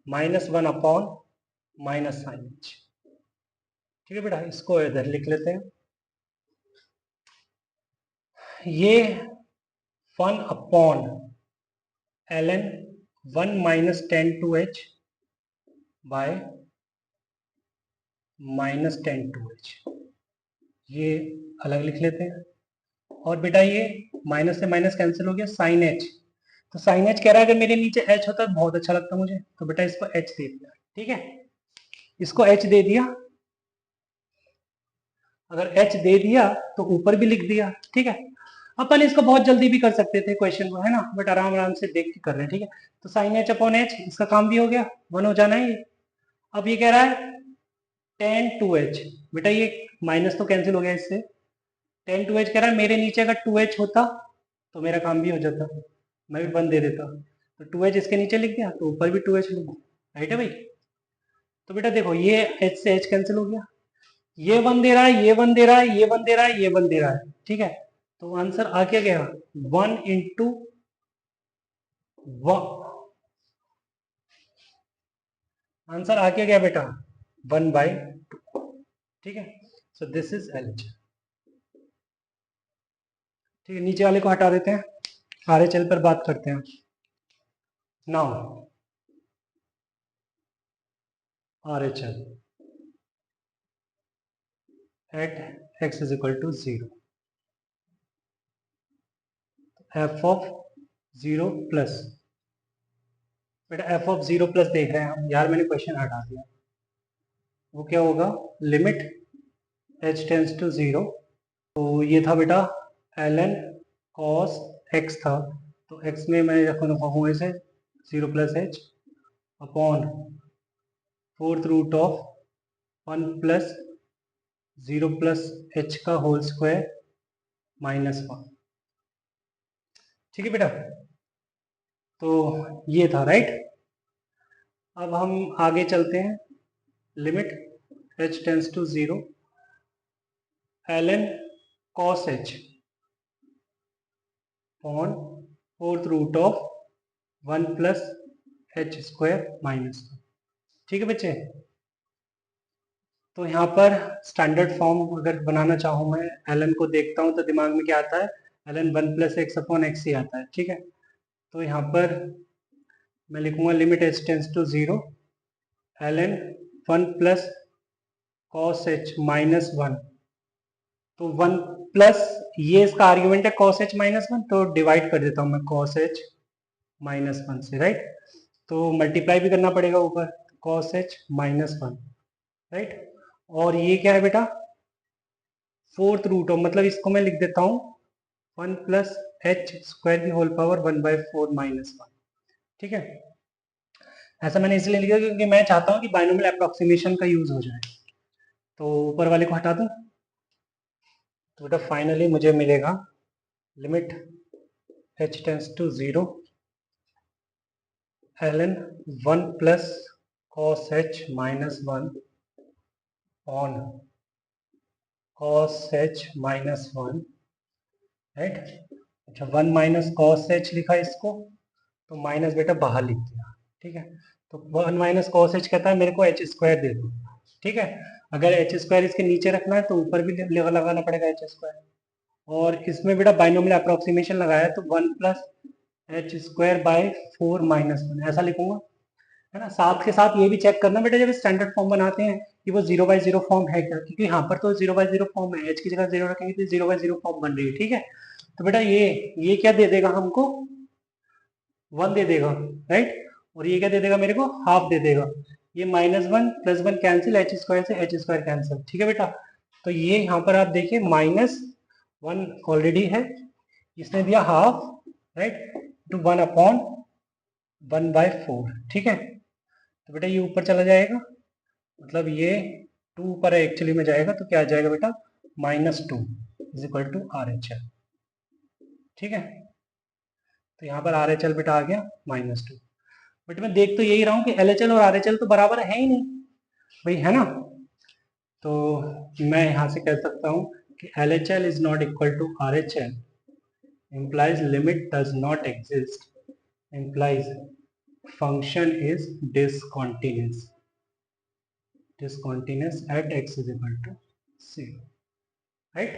minus 1 upon minus sine h, ठीक है बेटा, इसको इधर लिख लेते हैं, ये 1 upon ln 1 minus tan 2h bye minus tan 2h, ये अलग लिख लेते हैं, और बेटा ये माइनस से माइनस कैंसिल हो गया, साइन एच, तो साइन एच कह रहा है अगर मेरे नीचे एच होता तो बहुत अच्छा लगता मुझे, तो बेटा इसको एच दे दिया, ठीक है, इसको एच दे दिया, अगर एच दे दिया तो ऊपर भी लिख दिया, ठीक है, अपन इसको बहुत जल्दी भी कर सकते थे क्वेश्चन को, है ना, बट आराम आराम से देख के कर रहे हैं, ठीक है, तो साइन एच अपॉन एच, इसका काम भी हो गया, 1 हो जाना है ये। अब ये कह रहा है टेन 2h, बेटा ये माइनस तो कैंसिल हो गया इससे, टेन 2h कह रहा है मेरे नीचे अगर 2h होता तो मेरा काम भी हो जाता, मैं भी 1 दे देता, तो 2h इसके नीचे लिख दिया, तो ऊपर भी 2h लिख दिया, राइट है भाई। तो बेटा देखो ये h से h कैंसिल हो गया, ये 1 दे रहा है, ये 1 दे रहा है, ये 1 दे रहा है, ये 1 दे रहा है, ठीक है, तो आंसर आ क्या गया, 1 इंटू 1, आंसर आ क्या गया बेटा, 1/2, ठीक है, सो दिस इज LHL, ठीक है, नीचे वाले को हटा देते हैं, RHL पर बात करते हैं now. RHL at x is equal to 0, f of 0 plus, बेटा f of 0 प्लस देख रहे हैं हम यार, मैंने क्वेश्चन हटा दिया, वो क्या होगा, लिमिट h टेंस टू 0, तो ये था बेटा ln cos x था, तो x में मैं रखूँ इसे 0 plus h upon 4th root of 1 plus 0 plus h का होल स्क्वायर माइनस 1, ठीक है बेटा, तो ये था राइट। अब हम आगे चलते हैं, limit h tends to 0 ln cos h upon 4th root of 1 plus h square minus 1, ठीक है बच्चे। तो यहाँ पर स्टैंडर्ड फॉर्म अगर बनाना चाहूँ मैं, ln को देखता हूँ तो दिमाग में क्या आता है, ln 1 plus x upon x ही आता है, ठीक है। तो यहाँ पर मैं लिखूंगा limit h tends to 0 ln 1 plus cos h minus 1, तो 1 प्लस ये इसका आर्ग्यूमेंट है cos h माइनस 1, तो डिवाइड कर देता हूँ मैं cos h माइनस 1 से, राइट। तो मल्टीप्लाई भी करना पड़ेगा ऊपर, cos h माइनस 1, राइट। और ये क्या है बेटा, 4th रूट ऑफ, मतलब इसको मैं लिख देता हूँ 1 प्लस h स्क्वायर की होल पावर 1/4 माइनस 1, ठीक है। ऐसा मैंने इसलिए लिखा क्योंकि मैं चाहता हूँ कि बाइनोमियल अप्रोक्सीमेशन का यूज हो जाए, तो ऊपर वाले को हटा दूं, तो बेटा फाइनली मुझे मिलेगा limit h tends to 0 ln 1 plus cos h minus 1 on cos h minus 1, right. अच्छा 1 माइनस cos h लिखा इसको, तो माइनस बेटा बाहर लिख दिया, ठीक है। तो 1 माइनस cos h कहता है मेरे को h स्क्वायर दे दो, ठीक है। अगर h स्क्वायर इसके नीचे रखना है तो ऊपर भी लेवल लगाना पड़ेगा h स्क्वायर, और इसमें बेटा बाइनोमियल अप्रोक्सीमेशन लगाया तो 1 plus h square by 4 minus 1 ऐसा लिखूंगा, है ना। साथ के साथ ये भी चेक करना बेटा जब स्टैंडर्ड फॉर्म बनाते हैं कि वो 0/0 फॉर्म है क्या, क्योंकि यहाँ पर तो 0/0 फॉर्म है, h की जगह 0 रखेंगे तो 0/0 फॉर्म बन रही है, ठीक है। तो बेटा ये क्या दे देगा हमको, 1 दे देगा, राइट। और ये क्या दे देगा मेरे को, हाफ दे देगा। ये minus 1 plus 1 cancel, h square से h स्क्वायर कैंसिल, ठीक है बेटा। तो ये यहाँ पर आप देखिए माइनस 1 ऑलरेडी है, इसने दिया हाफ, राइट, टू 1 अपॉन 1/4, ठीक है। तो बेटा ये ऊपर चला जाएगा, मतलब ये 2 ऊपर एक्चुअली में जाएगा, तो क्या आ जाएगा बेटा, -2 इज इक्वल टू RHL, ठीक है। तो यहाँ पर RHL बेटा आ गया -2, बट मैं देख तो यही रहा हूँ कि LHL और RHL तो बराबर है ही नहीं भाई, है ना। तो मैं यहाँ से कह सकता हूँ कि LHL is not equal to RHL implies limit does not exist, implies function is discontinuous at x is equal to 0, right.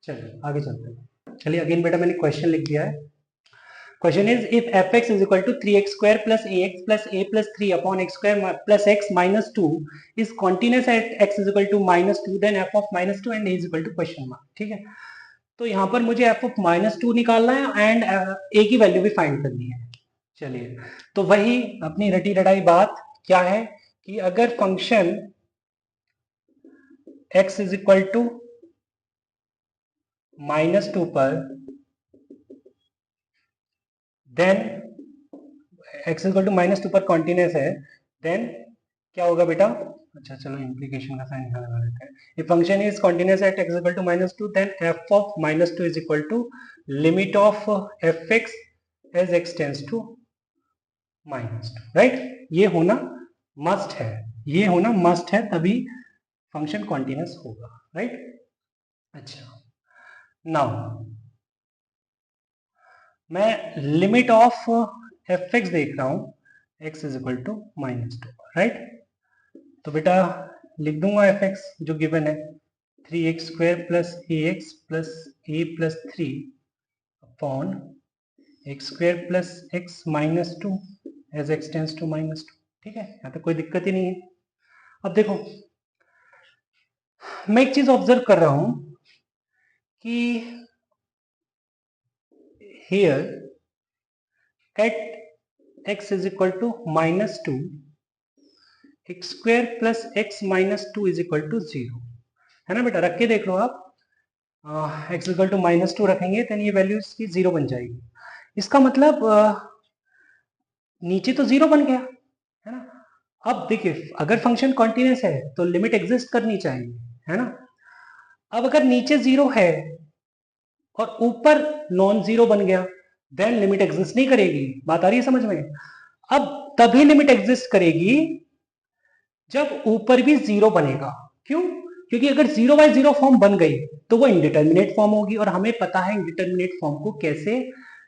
चलिए आगे चलते हैं। चलिए अगेन बेटा मैंने क्वेश्चन लिख दिया है। Question is if fx is equal to 3x square plus ax plus a plus 3 upon x square plus x minus 2 is continuous at x is equal to -2, then f of -2 and a is equal to question mark, ठीक है। तो यहाँ पर मुझे f of -2 निकालना है and a की value भी फाइंड करनी है। चलिए तो वही अपनी रटी रटाई बात क्या है कि अगर function x is equal to -2 पर, देन x इक्वल टू -2 पर कॉन्टिन्यूस है, देन क्या होगा बेटा, अच्छा चलो इंप्लीकेशन का साइन यहाँ लगा देते हैं। If function is continuous at x equal to -2 then f of -2 is equal to limit of fx as x tends to -2, right. ये होना मस्ट है, ये होना मस्ट है, तभी फंक्शन कॉन्टिन्यूस होगा, राइट। अच्छा नाउ मैं लिमिट ऑफ fx देख रहा हूं x is equal to -2, right. तो बेटा लिख दूंगा fx जो गिवन है 3x square plus ax plus a plus 3 upon x square plus x -2 as x tends to -2, ठीक है, यहाँ तक कोई दिक्कत ही नहीं है। अब देखो, मैं एक चीज ऑब्जर्व कर रहा हूं कि here at x is equal to -2 x square plus x minus two is equal to 0, है ना बेटा? रख के देख लो आप, एक्स इक्वल टू -2 रखेंगे तो ये वैल्यू इसकी 0 बन जाएगी। इसका मतलब नीचे तो 0 बन गया, है ना? अब देखिए, अगर फंक्शन कॉन्टिन्यूस है तो लिमिट एग्जिस्ट करनी चाहिए, है ना? अब अगर नीचे 0 है और ऊपर नॉन जीरो बन गया, देन लिमिट एग्जिस्ट नहीं करेगी। बात आ रही है समझ में? अब तभी लिमिट एग्जिस्ट करेगी जब ऊपर भी 0 बनेगा। क्यों? क्योंकि अगर 0/0 फॉर्म बन गई तो वो इंडिटर्मिनेट फॉर्म होगी, और हमें पता है इंडिटर्मिनेट फॉर्म को कैसे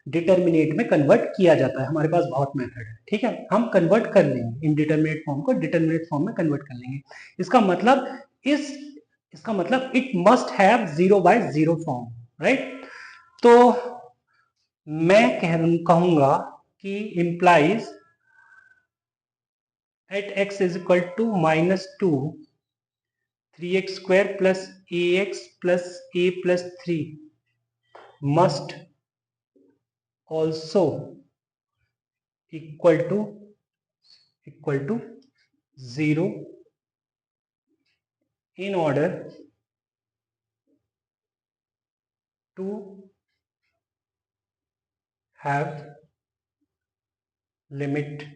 डिटर्मिनेट में कन्वर्ट किया जाता है। हमारे पास बहुत मेथड है, ठीक है? हम कन्वर्ट कर लेंगे इंडिटर्मिनेट फॉर्म को डिटर्मिनेट फॉर्म में कन्वर्ट कर लेंगे। इसका मतलब इसका मतलब it must have 0/0 form, right? तो मैं कहूंगा कि implies at x is equal to -2 3x square plus ax plus a plus 3 must also equal to 0 in order to have limit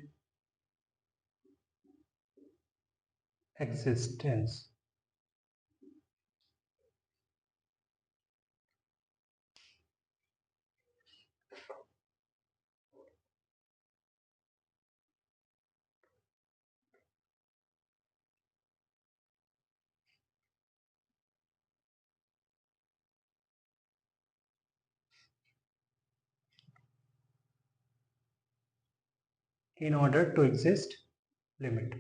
existence. In order to exist limit.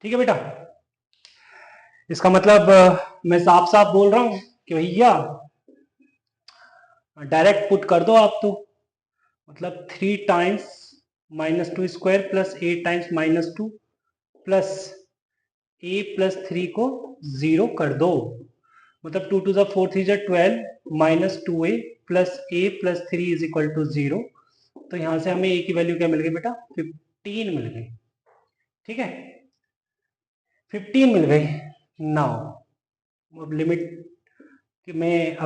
ठीक है बेटा? इसका मतलब मैं साफ साफ बोल रहा हूं कि भैया डायरेक्ट पुट कर दो आप तो, मतलब 3 times -2 square plus 8 times -2 plus a plus 3 को 0 कर दो। मतलब 2 2 4 3 12 -2a plus a plus 3 is equal to 0। तो यहां से हमें a की वैल्यू क्या मिल गई बेटा? 15 मिल गई। ठीक है, 15 मिल गई। नाउ अब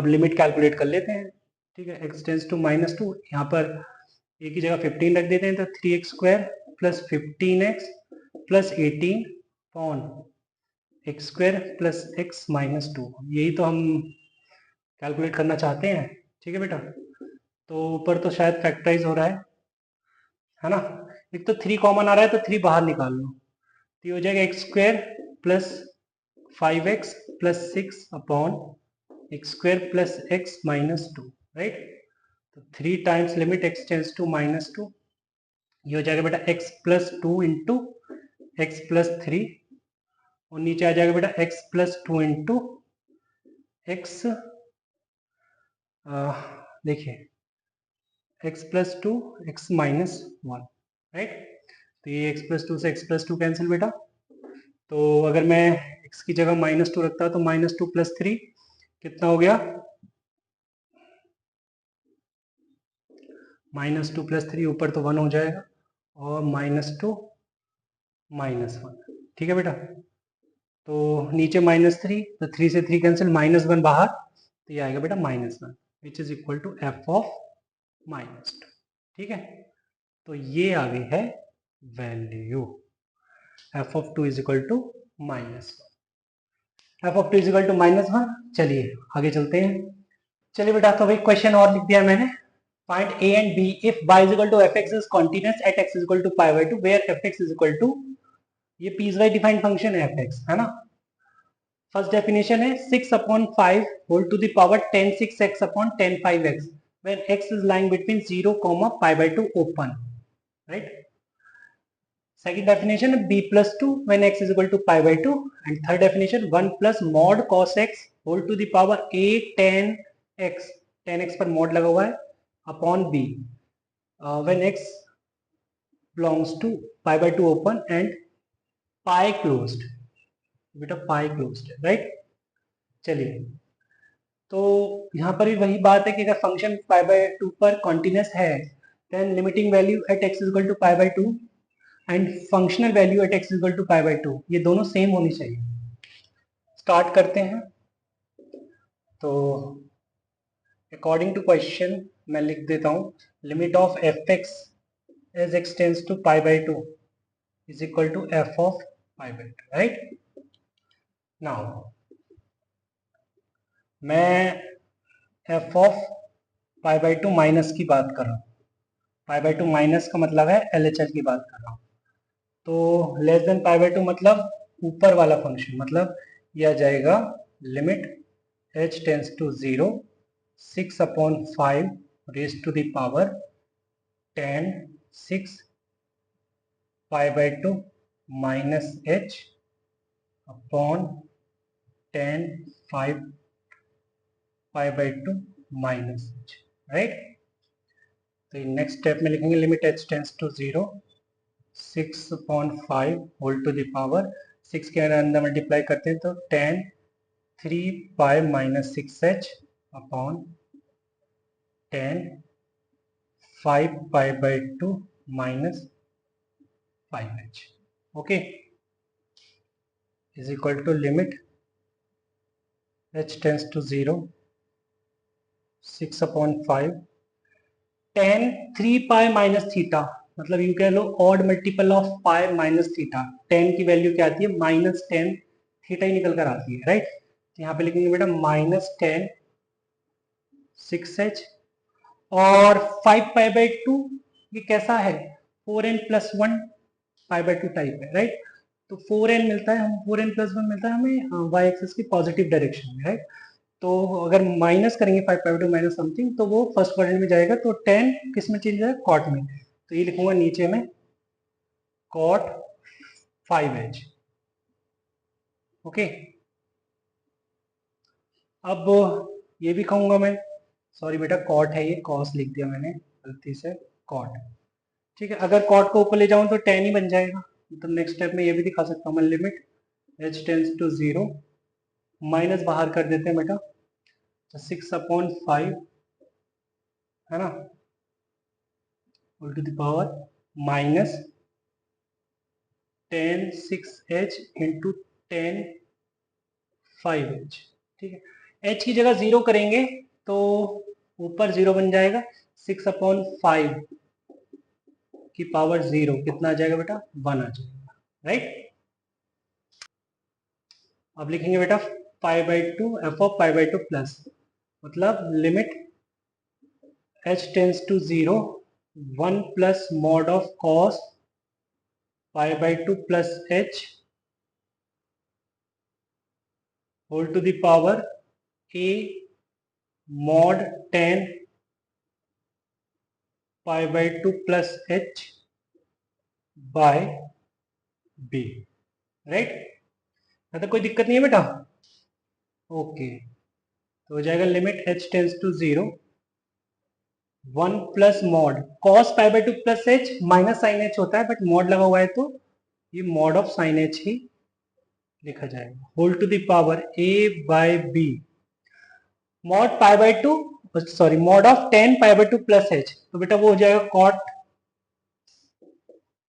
लिमिट कैलकुलेट कर लेते हैं। ठीक है, x टेंस टू -2, यहाँ पर a की जगह 15 रख देते हैं, तो 3x square plus 15x plus 18 upon x square plus x minus 2, यही तो हम कैलकुलेट करना चाहते हैं। ठीक है बेटा? तो ऊपर तो शायद फैक्टराइज हो रहा है ना? एक तो 3 कॉमन आ रहा है तो 3 बाहर निकाल लो, तो ये हो जाएगा x square plus 5x plus 6 upon x square plus x minus 2, right? तो 3 times limit x tends to -2, ये हो जाएगा बेटा x plus 2 into x plus 3, और नीचे आ जाएगा बेटा x प्लस 2 इंटू एक्स, देखिए x plus 2 x minus 1, right? तो ये x प्लस 2 से x प्लस 2 कैंसिल बेटा। तो अगर मैं x की जगह -2 रखता तो -2 प्लस 3 कितना हो गया? -2 प्लस 3 ऊपर तो 1 हो जाएगा, और -2 -1। ठीक है बेटा? तो नीचे -3, तो 3 से 3 कैंसिल, -1 बाहर, तो ये आएगा बेटा -1 which is equal to f of -2। ठीक है? तो ये आ गई है value f of 2 is equal to -1, f of 2 is equal to -1। चलिए आगे चलते हैं। चलिए बेटा, तो भाई क्वेश्चन और लिख दिया मैंने। Find a and b if y is equal to fx is continuous at x is equal to pi/2 where fx is equal to, ये पीसवाइज डिफाइंड फंक्शन है fx, है ना? फर्स्ट डेफिनेशन है 6/5 whole to the power 10(6x) अपॉन 10(5x) when x is lying between 0, pi/2 open, right? Second definition b plus 2 when x is equal to pi/2, and third definition 1 plus mod cos x whole to the power a 10x, 10x पर mod लगा हुआ है, upon b when x belongs to pi by two open and pi closed, बेटा pi closed है, right. चलिए, तो यहाँ पर भी वही बात है कि अगर फंक्शन पाई बाय टू पर कॉन्टिन्यूस है then limiting value at x equal to pi by two and functional value at x equal to pi by two, ये दोनों सेम होनी चाहिए। स्टार्ट करते हैं। तो अकॉर्डिंग टू क्वेश्चन मैं लिख देता हूँ, limit of f x as x tends to pi by two is equal to f of pi by two, right. Now मैं f of pi by two minus की बात कर रहा हूँ, पाई बाय टू माइनस का मतलब है LHL की बात कर रहा हूँ। तो less than pi by two मतलब ऊपर वाला फंक्शन, मतलब यह आ जाएगा limit h tends to 0 6/5 raise to the power 10 6 pi by two minus h upon 10 5 pi by two minus h, right. तो नेक्स्ट स्टेप में लिखेंगे limit h tends to 0 6/5 whole to the power 6 के अंदर multiply करते हैं तो 10 3 pi minus 6h upon 10 5 pi by two minus 5h, okay, is equal to limit h tends to 0 6/5 10 3 pi minus theta, मतलब यू कह लो odd multiple of pi minus theta. 10 की वैल्यू क्या आती है -10, थीटा ही निकल कर आती है, राइट। तो यहाँ पे लिखेंगे बेटा -10 6h और 5 पाई बाय टू, ये कैसा है 4n+1 pi by to type है, राइट। तो 4n मिलता है, हम 4n+1 मिलता है हमें y एक्सिस की पॉजिटिव डायरेक्शन में, राइट। तो अगर माइनस करेंगे 5 pi by two minus something तो वो फर्स्ट क्वाड्रेंट में जाएगा, तो 10 किस में चेंज जाएगा कॉट में, तो ये लिखूंगा नीचे में कॉट 5h, ओके। अब ये भी कहूंगा मैं, सॉरी बेटा कॉट है ये, कॉस लिख दिया मैंने गलती से, कॉट, ठीक है। अगर कॉट को ऊपर ले जाऊं तो 10 ही बन जाएगा। तो नेक्स्ट स्टेप में ये भी दिखा सकता हूँ मैं, limit h tends to 0 minus बाहर कर देते हैं बेटा, तो 6/5 है ना, whole to the power minus 10 6h into 10 5h, ठीक है। h की जगह 0 करेंगे तो ऊपर 0 बन जाएगा, 6/5 की पावर 0 कितना आ जाएगा बेटा 1 आ जाएगा, राइट। अब लिखेंगे बेटा pi by two f of pi by two plus, मतलब limit h tends to 0 1 plus mod of cos pi by two plus h whole to the power a mod 10 pi by two plus h by b, right. मतलब कोई दिक्कत नहीं है बेटा, okay. तो हो जाएगा limit h tends to 0 1 plus mod cos pi by two plus h minus sine h होता है, बट मॉड लगा हुआ है तो ये मॉड ऑफ साइन h ही लिखा जाएगा, whole to the power a by b mod pi by two, sorry mod of 10 pi by two plus h, तो बेटा वो हो जाएगा कॉट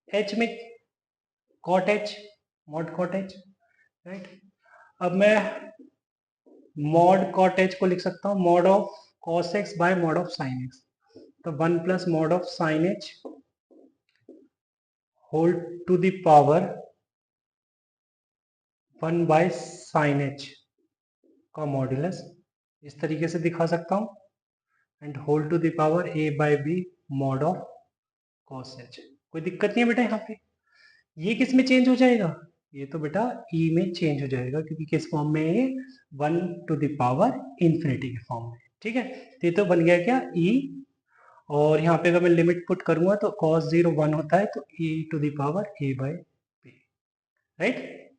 h में cot h, mod cot h, right. अब मैं मॉड कॉट h को लिख सकता हूँ mod of cos x by mod of sine x, तो 1 plus mod of sine h whole to the power 1 by sine h का modulus, इस तरीके से दिखा सकता हूँ, and whole to the power a by b mod of cos h। कोई दिक्कत नहीं है बेटा यहाँ पे। ये किस में चेंज हो जाएगा, ये तो बेटा e में चेंज हो जाएगा, क्योंकि किस फॉर्म में है ये 1 टू द पावर इंफिनिटी के फॉर्म में, ठीक है। तो ये तो बन गया क्या e, और यहाँ पे अगर मैं लिमिट पुट करूंगा तो cos 0 1 होता है, तो e to the power a by b, right.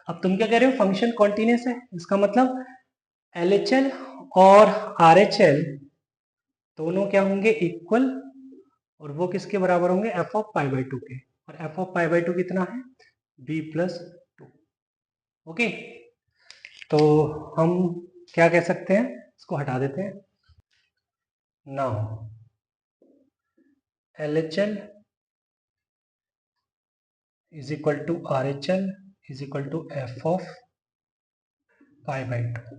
अब तुम क्या कह रहे हो फंक्शन कॉन्टिन्यूस है, इसका मतलब LHL और RHL दोनों क्या होंगे इक्वल और वो किसके बराबर होंगे, F of pi by to के, और f of pi by to कितना है, बी प्लस टू। ओके, तो हम क्या कह सकते हैं, इसको हटा देते हैं। Now LHL is equal to RHL is equal to f of pi by two.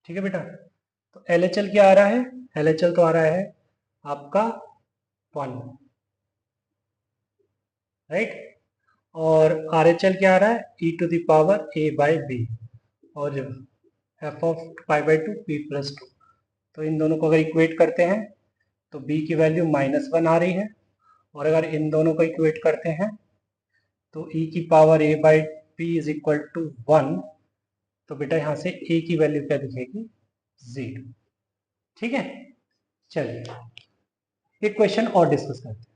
ठीक है बेटा, तो LHL क्या आ रहा है, LHL तो आ रहा है आपका 1, राइट, और RHL क्या आ रहा है, e to the power a by b, और f of pi by two p plus two. तो इन दोनों को अगर इक्वेट करते हैं तो b की वैल्यू -1 आ रही है, और अगर इन दोनों को इक्वेट करते हैं तो e की power a by p is equal to 1, तो बेटा यहाँ से a की वैल्यू क्या दिखेगी, 0। ठीक है, चलिए एक क्वेश्चन और डिस्कस करते हैं।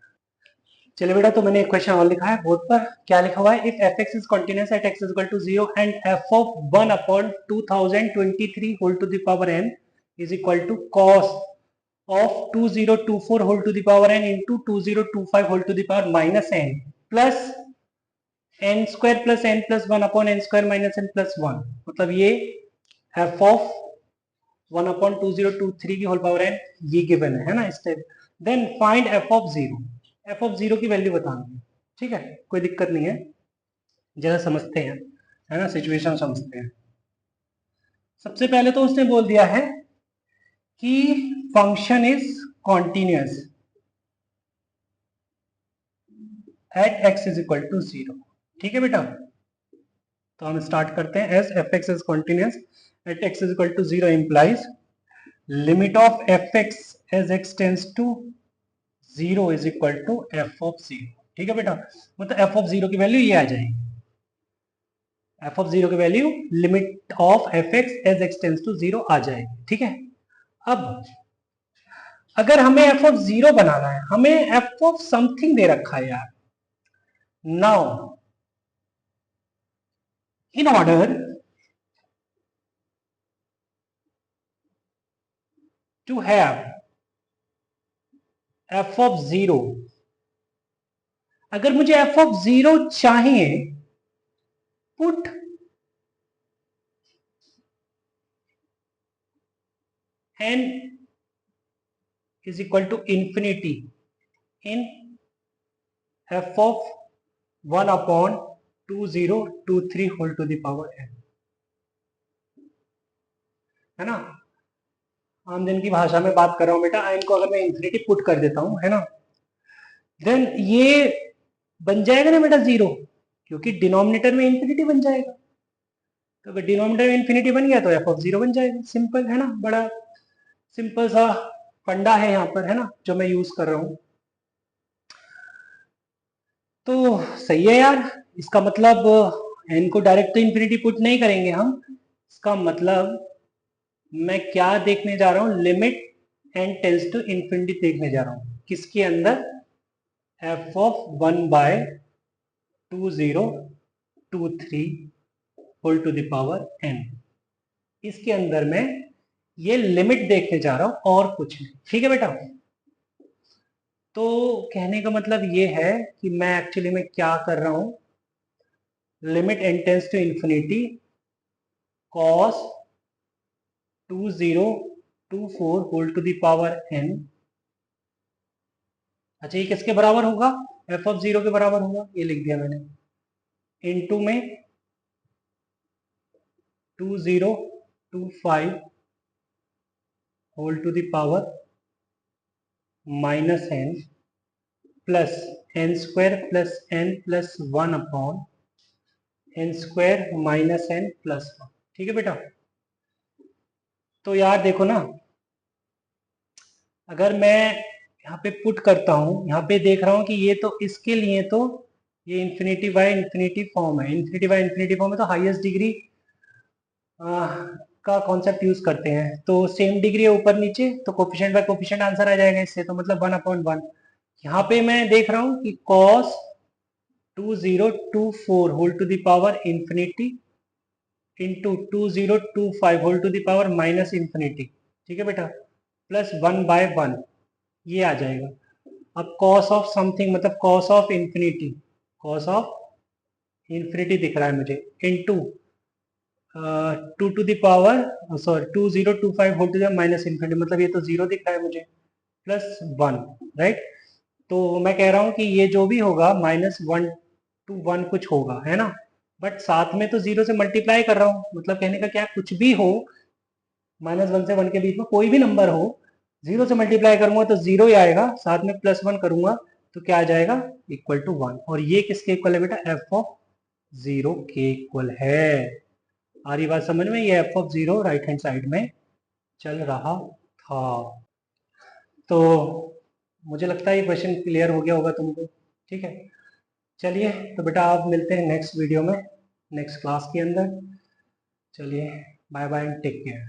चलिए बेटा, तो मैंने एक क्वेश्चन और लिखा है बोर्ड पर, क्या लिखा हुआ है, if f x is continuous at x is equal to 0 and f of 1 upon 2023 whole to the power n is equal to cos of 2024 whole to the power n into 2025 whole to the power minus n plus n square plus n plus 1 upon n square minus n plus 1, मतलब ये f of 1 upon 2023 की whole power n ये given है ना step. Then find f of 0, f of 0 की value बतानी है। ठीक है, कोई दिक्कत नहीं है, जरा समझते हैं, है ना, सिचुएशन समझते हैं। सबसे पहले तो उसने बोल दिया है कि function is continuous at x is equal to 0। ठीक है बेटा, तो हम स्टार्ट करते हैं, as f x is continuous at x is equal to 0 implies limit of f x as x tends to 0 is equal to f of 0। ठीक है बेटा, मतलब एफ ऑफ 0 की वैल्यू ये आ जाएगी, एफ ऑफ 0 की value limit of f x as x tends to 0 आ जाएगी। ठीक है, अब अगर हमें एफ ऑफ 0 बनाना है, हमें एफ ऑफ समथिंग दे रखा है यार। Now in order to have f of 0, अगर मुझे f of 0 चाहिए, put n is equal to infinity in f of 1 upon 2023 whole to the power n, है ना, आम दिन की भाषा में बात कर रहा हूं बेटा, n को अगर मैं इंफिनिटी पुट कर देता हूं, है ना, देन ये बन जाएगा ना बेटा 0, क्योंकि डिनोमिनेटर में इंफिनिटी बन जाएगा, तो अगर डिनोमिनेटर में इंफिनिटी बन गया तो एफ ऑफ 0 बन जाएगा। सिंपल है ना, बड़ा सिंपल सा फंडा है यहाँ पर, है ना, जो मैं यूज कर रहा हूं। तो सही है यार, इसका मतलब n को डायरेक्ट तो इंफिनिटी पुट नहीं करेंगे हम, इसका मतलब मैं क्या देखने जा रहा हूं, limit n tends to infinity देखने जा रहा हूं, किसके अंदर, f of 1 by 2023 whole to the power n, इसके अंदर मैं ये लिमिट देखने जा रहा हूं और कुछ नहीं। ठीक है बेटा, तो कहने का मतलब ये है कि मैं एक्चुअली में क्या कर रहा हूं, limit n tends to infinity cos 2024 whole to the power n। अच्छा, ये किसके बराबर होगा, f ऑफ 0 के बराबर होगा, ये लिख दिया मैंने, इनटू में 2025 whole to the power minus n plus n square plus n plus 1 upon n square minus n plus 1। ठीक है बेटा, तो यार देखो ना, अगर मैं यहाँ पे पुट करता हूँ, यहाँ पे देख रहा हूँ कि ये तो इसके लिए तो ये इंफिनिटी बाय इंफिनिटी फॉर्म है, इंफिनिटी बाय इंफिनिटी फॉर्म है, तो हाईएस्ट डिग्री का कॉन्सेप्ट यूज करते हैं, तो सेम डिग्री है ऊपर नीचे, तो कोफिशिएंट बाय कोफिशिएंट आंसर आ जाएगा इससे, तो मतलब 1/1। यहाँ पे मैं देख रहा हूँ कि cos 2024 whole to the power infinity into 2025 whole to the power minus infinity. ठीक है बेटा, प्लस 1/1 ये आ जाएगा। अब कॉस ऑफ समथिंग मतलब cos of infinity, cos of infinity दिख रहा है मुझे, into 2 to the power sorry 2025 whole to the minus infinity, मतलब ये तो जीरो दिख रहा है मुझे, प्लस 1, राइट। तो मैं कह रहा हूँ कि ये जो भी होगा -1 to 1 कुछ होगा, है ना, बट साथ में तो जीरो से मल्टीप्लाई कर रहा हूँ, मतलब कहने का क्या, कुछ भी हो -1 से 1 के बीच में कोई भी नंबर हो, जीरो से मल्टीप्लाई करूंगा तो जीरो ही आएगा, साथ में +1 करूंगा तो क्या आ जाएगा, इक्वल टू 1। और ये किसके इक्वल है बेटा, f ऑफ 0 के इक्वल है। आ रही बात समझ में, ये f of 0 right hand side में चल रहा था। तो मुझे लगता है ये क्वेश्चन क्लियर हो गया होगा तुमको, ठीक है। चलिए तो बेटा आप मिलते हैं नेक्स्ट वीडियो में, नेक्स्ट क्लास के अंदर। चलिए बाय बाय, टेक केयर।